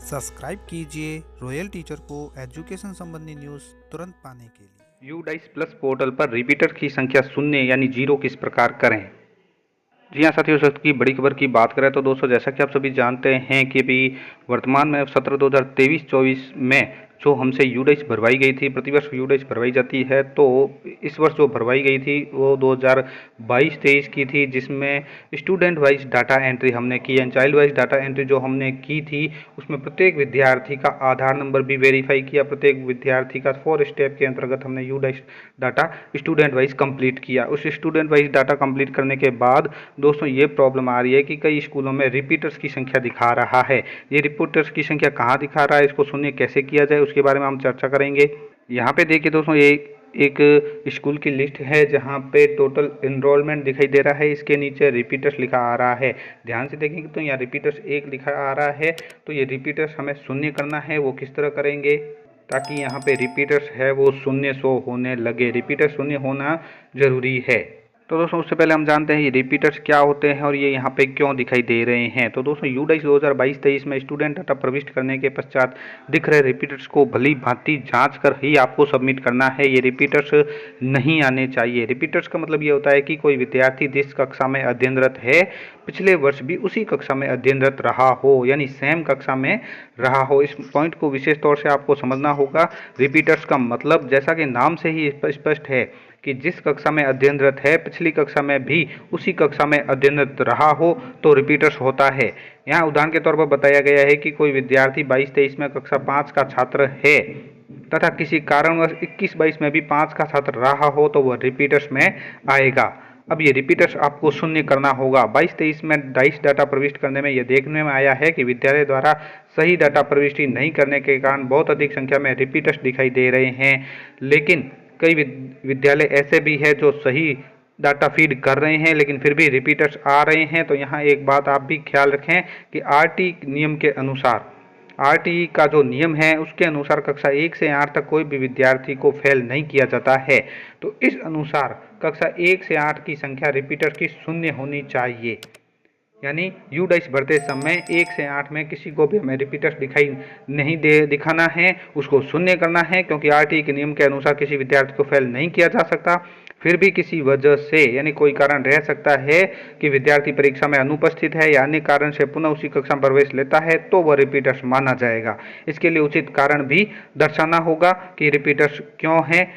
Subscribe कीजिए royal teacher को education संबंधी न्यूज़ तुरंत पाने के लिए। यूडाइस प्लस पोर्टल पर रिपीटर की संख्या शून्य यानी जीरो किस प्रकार करें। जी हाँ साथियों, इस वक्त की बड़ी खबर की बात करें तो दोस्तों, जैसा कि आप सभी जानते हैं कि भी वर्तमान में सत्र 2023-24 में जो हमसे यूडाइस भरवाई गई थी, प्रतिवर्ष यूडाइस भरवाई जाती है, तो इस वर्ष जो भरवाई गई थी वो 2022-23 की थी, जिसमें स्टूडेंट वाइज डाटा एंट्री हमने की है। चाइल्ड वाइज डाटा एंट्री जो हमने की थी उसमें प्रत्येक विद्यार्थी का आधार नंबर भी वेरीफाई किया, प्रत्येक विद्यार्थी का 4 स्टेप के अंतर्गत हमने UDISE data student wise complete किया। उस स्टूडेंट वाइज डाटा कंप्लीट करने के बाद दोस्तों ये प्रॉब्लम आ रही है कि कई स्कूलों में रिपीटर्स की संख्या दिखा रहा है। ये रिपीटर्स की संख्या कहाँ दिखा रहा है, इसको शून्य कैसे किया जाए, उसके बारे में हम चर्चा करेंगे। यहाँ पे देखिए दोस्तों, ये एक स्कूल की लिस्ट है जहाँ पे टोटल इनरोलमेंट दिखाई दे रहा है, इसके नीचे रिपीटर्स लिखा आ रहा है। ध्यान से देखेंगे तो यहाँ रिपीटर्स 1 लिखा आ रहा है, तो ये रिपीटर्स हमें शून्य करना है। वो किस तरह करेंगे ताकि यहाँ पे रिपीटर्स है वो शून्य शो होने लगे। रिपीटर शून्य होना जरूरी है। तो दोस्तों, उससे पहले हम जानते हैं ये रिपीटर्स क्या होते हैं और ये यहाँ पे क्यों दिखाई दे रहे हैं। तो दोस्तों, यूडाइस 2022-23 में स्टूडेंट डाटा प्रविष्ट करने के पश्चात दिख रहे रिपीटर्स को भली भांति जांच कर ही आपको सबमिट करना है। ये रिपीटर्स नहीं आने चाहिए। रिपीटर्स का मतलब ये होता है कि कोई विद्यार्थी जिस कक्षा में अध्ययनरत है पिछले वर्ष भी उसी कक्षा में अध्ययनरत रहा हो, यानी सेम कक्षा में रहा हो। इस पॉइंट को विशेष तौर से आपको समझना होगा। रिपीटर्स का मतलब, जैसा कि नाम से ही स्पष्ट है कि जिस कक्षा में अध्ययनरत है पिछली कक्षा में भी उसी कक्षा में अध्ययनरत रहा हो तो रिपीटर्स होता है। यहाँ उदाहरण के तौर पर बताया गया है कि कोई विद्यार्थी 22-23 में कक्षा 5 का छात्र है तथा किसी कारणवश 21-22 में भी 5 का छात्र रहा हो तो वह रिपीटर्स में आएगा। अब ये रिपीटर्स आपको शून्य करना होगा। 22-23 में डाइस डाटा प्रविष्ट करने में यह देखने में आया है कि विद्यालय द्वारा सही डाटा प्रविष्टि नहीं करने के कारण बहुत अधिक संख्या में रिपीटर्स दिखाई दे रहे हैं। लेकिन कई विद्यालय ऐसे भी है जो सही डाटा फीड कर रहे हैं लेकिन फिर भी रिपीटर्स आ रहे हैं। तो यहाँ एक बात आप भी ख्याल रखें कि आरटी नियम के अनुसार, आरटीई का जो नियम है उसके अनुसार कक्षा 1 से 8 तक कोई भी विद्यार्थी को फेल नहीं किया जाता है। तो इस अनुसार कक्षा 1 से 8 की संख्या रिपीटर्स की शून्य होनी चाहिए। यानी यूडाइस भरते समय 1 से 8 में किसी को भी हमें रिपीटर्स दिखाई नहीं दिखाना है, उसको शून्य करना है, क्योंकि आरटीई के नियम के अनुसार किसी विद्यार्थी को फेल नहीं किया जा सकता। फिर भी किसी वजह से, यानी कोई कारण रह सकता है कि विद्यार्थी परीक्षा में अनुपस्थित है या अन्य कारण से पुनः उसी कक्षा में प्रवेश लेता है, तो वह रिपीटर्स माना जाएगा। इसके लिए उचित कारण भी दर्शाना होगा कि रिपीटर्स क्यों है।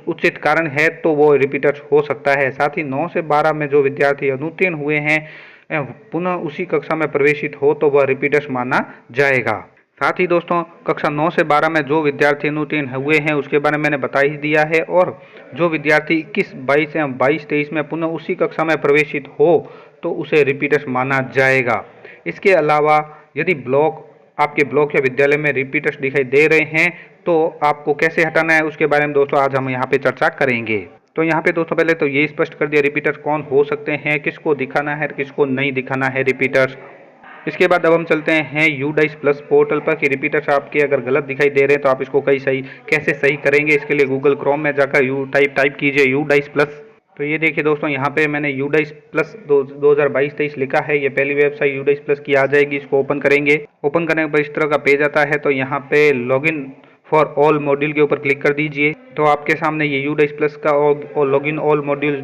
उचित कारण है तो वो रिपीटर्स हो सकता है। साथ ही 9 से 12 में जो विद्यार्थी अनुत्तीर्ण हुए हैं पुनः उसी कक्षा में प्रवेशित हो तो वह रिपीटर्स माना जाएगा। साथ ही दोस्तों, कक्षा 9 से 12 में जो विद्यार्थी अनुत्तीर्ण हुए हैं उसके बारे में मैंने बता ही दिया है, और जो विद्यार्थी 21-22 या 22-23 में पुनः उसी कक्षा में प्रवेशित हो तो उसे रिपीटर्स माना जाएगा। इसके अलावा यदि आपके ब्लॉक या विद्यालय में रिपीटर्स दिखाई दे रहे हैं तो आपको कैसे हटाना है उसके बारे में दोस्तों आज हम यहाँ पे चर्चा करेंगे। तो यहाँ पे दोस्तों पहले तो ये स्पष्ट कर दिया रिपीटर्स कौन हो सकते हैं, किसको दिखाना है, किसको नहीं दिखाना है रिपीटर्स। इसके बाद अब हम चलते हैं यूडाइस प्लस पोर्टल पर कि रिपीटर्स आपके अगर गलत दिखाई दे रहे हैं तो आप इसको कैसे सही करेंगे। इसके लिए गूगल क्रोम में जाकर टाइप कीजिए यूडाइस प्लस। तो ये देखिए दोस्तों, यहाँ पे मैंने यूडाइस प्लस 2022-23 लिखा है। ये पहली वेबसाइट यूडाइस प्लस की आ जाएगी। इसको ओपन करेंगे। ओपन करने के बाद इस तरह का पेज आता है। तो यहाँ पे लॉगिन फॉर ऑल मॉड्यूल के ऊपर क्लिक कर दीजिए। तो आपके सामने ये यूडाइस प्लस का और login all module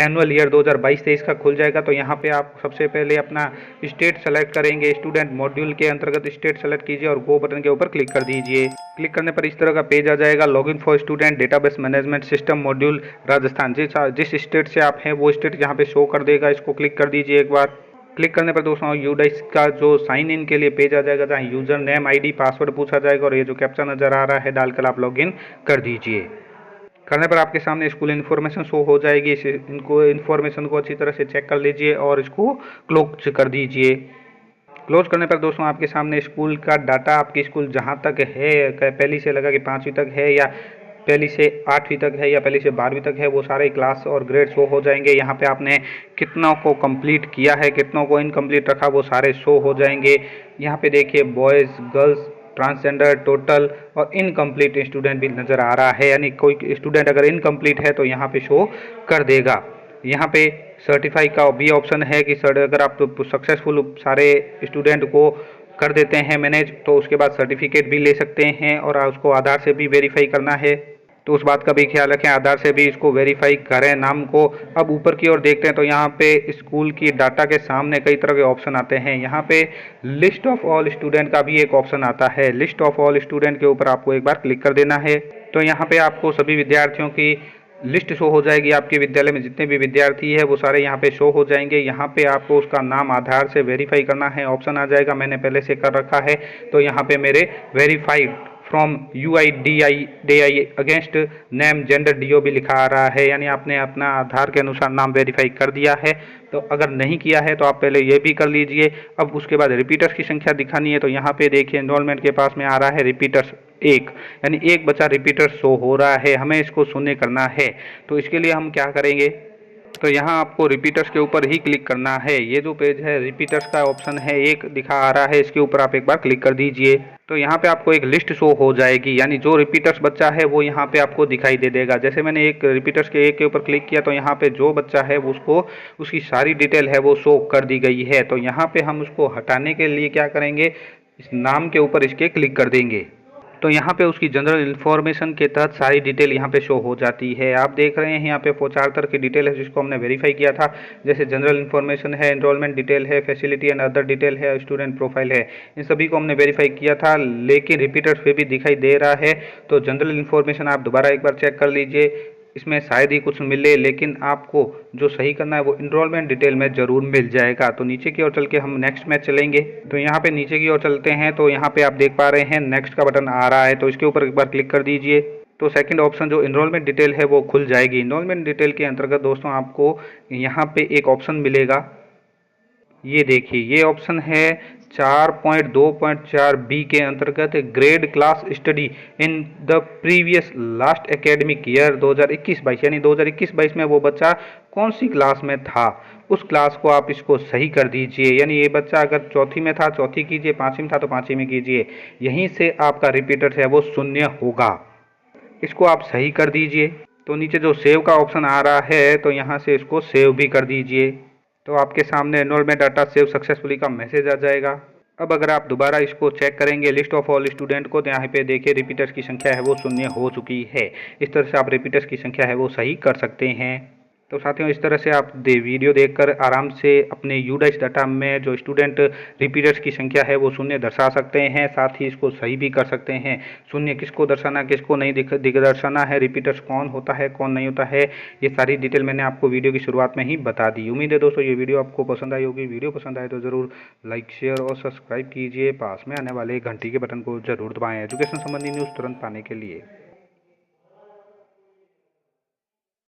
annual year 2022-23 का खुल जाएगा। तो यहाँ पे आप सबसे पहले अपना स्टेट सेलेक्ट करेंगे। स्टूडेंट मॉड्यूल के अंतर्गत स्टेट सेलेक्ट कीजिए और गो बटन के ऊपर क्लिक कर दीजिए। क्लिक करने पर इस तरह का पेज आ जाएगा। Login for student database management system module Rajasthan. जिस स्टेट से आप हैं वो स्टेट यहाँ पे शो कर देगा। इसको क्लिक कर दीजिए एक बार। क्लिक करने पर दोस्तों यूडाइस का जो साइन इन के लिए पेज आ जाएगा, जहाँ यूजर नेम, आईडी, पासवर्ड पूछा जाएगा और ये जो कैप्चा नजर आ रहा है डालकर आप लॉगिन कर दीजिए। करने पर आपके सामने स्कूल इन्फॉर्मेशन शो हो जाएगी। इनको इन्फॉर्मेशन को अच्छी तरह से चेक कर लीजिए और इसको क्लोज कर दीजिए। क्लोज करने पर दोस्तों आपके सामने स्कूल का डाटा, आपकी स्कूल जहाँ तक है, पहली से लगा कि 5वीं तक है या पहली से 8वीं तक है या पहली से 12वीं तक है, वो सारे क्लास और ग्रेड शो हो जाएंगे। यहाँ पे आपने कितनों को कंप्लीट किया है, कितनों को इनकम्प्लीट रखा, वो सारे शो हो जाएंगे। यहाँ पे देखिए बॉयज़, गर्ल्स, ट्रांसजेंडर, टोटल और इनकम्प्लीट स्टूडेंट भी नज़र आ रहा है। यानी कोई स्टूडेंट अगर इनकम्प्लीट है तो यहाँ पे शो कर देगा। यहाँ पे सर्टिफाई का भी ऑप्शन है कि सर अगर आप सक्सेसफुल सारे स्टूडेंट को कर देते हैं मैनेज, तो उसके बाद सर्टिफिकेट भी ले सकते हैं और उसको आधार से भी वेरीफाई करना है, तो उस बात का भी ख्याल रखें, आधार से भी इसको वेरीफाई करें नाम को। अब ऊपर की ओर देखते हैं तो यहाँ पे स्कूल की डाटा के सामने कई तरह के ऑप्शन आते हैं। यहाँ पे लिस्ट ऑफ ऑल स्टूडेंट का भी एक ऑप्शन आता है। लिस्ट ऑफ ऑल स्टूडेंट के ऊपर आपको एक बार क्लिक कर देना है। तो यहाँ पे आपको सभी विद्यार्थियों की लिस्ट शो हो जाएगी। आपके विद्यालय में जितने भी विद्यार्थी है वो सारे यहाँ पे शो हो जाएंगे। यहाँ पे आपको उसका नाम आधार से वेरीफाई करना है, ऑप्शन आ जाएगा, मैंने पहले से कर रखा है। तो यहाँ पे मेरे verified from UIDAI against name gender DOB लिखा आ रहा है, यानी आपने अपना आधार के अनुसार नाम वेरीफाई कर दिया है। तो अगर नहीं किया है तो आप पहले ये भी कर लीजिए। अब उसके बाद रिपीटर्स की संख्या दिखानी है, तो यहाँ पे देखिए एनरोलमेंट के पास में आ रहा है रिपीटर्स 1, यानी एक बच्चा रिपीटर शो हो रहा है, हमें इसको शून्य करना है। तो इसके लिए हम क्या करेंगे, तो यहाँ आपको रिपीटर्स के ऊपर ही क्लिक करना है। ये जो पेज है रिपीटर्स का ऑप्शन है, एक दिखा आ रहा है, इसके ऊपर आप एक बार क्लिक कर दीजिए। तो यहाँ पे आपको एक लिस्ट शो हो जाएगी, यानी जो रिपीटर्स बच्चा है वो यहाँ पे आपको दिखाई दे देगा। जैसे मैंने एक रिपीटर्स के एक के ऊपर क्लिक किया तो यहाँ पे जो बच्चा है उसको उसकी सारी डिटेल है वो शो कर दी गई है। तो यहाँ पे हम उसको हटाने के लिए क्या करेंगे, इस नाम के ऊपर इसके क्लिक कर देंगे। तो यहाँ पे उसकी जनरल इन्फॉर्मेशन के तहत सारी डिटेल यहाँ पे शो हो जाती है। आप देख रहे हैं यहाँ पे 4 तरह की डिटेल है जिसको हमने वेरीफाई किया था। जैसे जनरल इन्फॉर्मेशन है, एनरोलमेंट डिटेल है, फैसिलिटी एंड अदर डिटेल है, स्टूडेंट प्रोफाइल है। इन सभी को हमने वेरीफाई किया था, लेकिन रिपीटर्स पे भी दिखाई दे रहा है। तो जनरल इन्फॉर्मेशन आप दोबारा एक बार चेक कर लीजिए, इसमें शायद ही कुछ मिले, लेकिन आपको जो सही करना है वो इनरोलमेंट डिटेल में ज़रूर मिल जाएगा। तो नीचे की ओर चल के हम नेक्स्ट में चलेंगे। तो यहाँ पे नीचे की ओर चलते हैं तो यहाँ पे आप देख पा रहे हैं नेक्स्ट का बटन आ रहा है, तो इसके ऊपर एक बार क्लिक कर दीजिए। तो सेकंड ऑप्शन जो इनरोलमेंट डिटेल है वो खुल जाएगी। इनरोलमेंट डिटेल के अंतर्गत दोस्तों आपको यहाँ पे एक ऑप्शन मिलेगा, ये देखिए, ये ऑप्शन है 4.2.4B के अंतर्गत grade class study in the previous last academic year 2021-22, यानी 2021-22 में वो बच्चा कौन सी क्लास में था, उस क्लास को आप इसको सही कर दीजिए। यानी ये बच्चा अगर चौथी में था चौथी कीजिए, पाँचवीं में था तो पाँचवीं में कीजिए। यहीं से आपका रिपीटर है वो शून्य होगा, इसको आप सही कर दीजिए। तो नीचे जो सेव का ऑप्शन आ रहा है तो यहाँ से इसको सेव भी कर दीजिए। तो आपके सामने एनरोलमेंट डाटा सेव सक्सेसफुली का मैसेज आ जाएगा। अब अगर आप दोबारा इसको चेक करेंगे लिस्ट ऑफ ऑल स्टूडेंट को, तो यहाँ पे देखिए रिपीटर्स की संख्या है वो शून्य हो चुकी है। इस तरह से आप रिपीटर्स की संख्या है वो सही कर सकते हैं। तो साथियों, इस तरह से आप वीडियो देखकर आराम से अपने यूडाइस डाटा में जो स्टूडेंट रिपीटर्स की संख्या है वो शून्य दर्शा सकते हैं, साथ ही इसको सही भी कर सकते हैं। शून्य किसको दर्शाना, किसको नहीं दर्शाना है, रिपीटर्स कौन होता है कौन नहीं होता है, ये सारी डिटेल मैंने आपको वीडियो की शुरुआत में ही बता दी। उम्मीद है दोस्तों ये वीडियो आपको पसंद आई होगी। वीडियो पसंद आए तो ज़रूर लाइक, शेयर और सब्सक्राइब कीजिए। पास में आने वाले घंटी के बटन को ज़रूर दबाएँ एजुकेशन संबंधी न्यूज़ तुरंत पाने के लिए।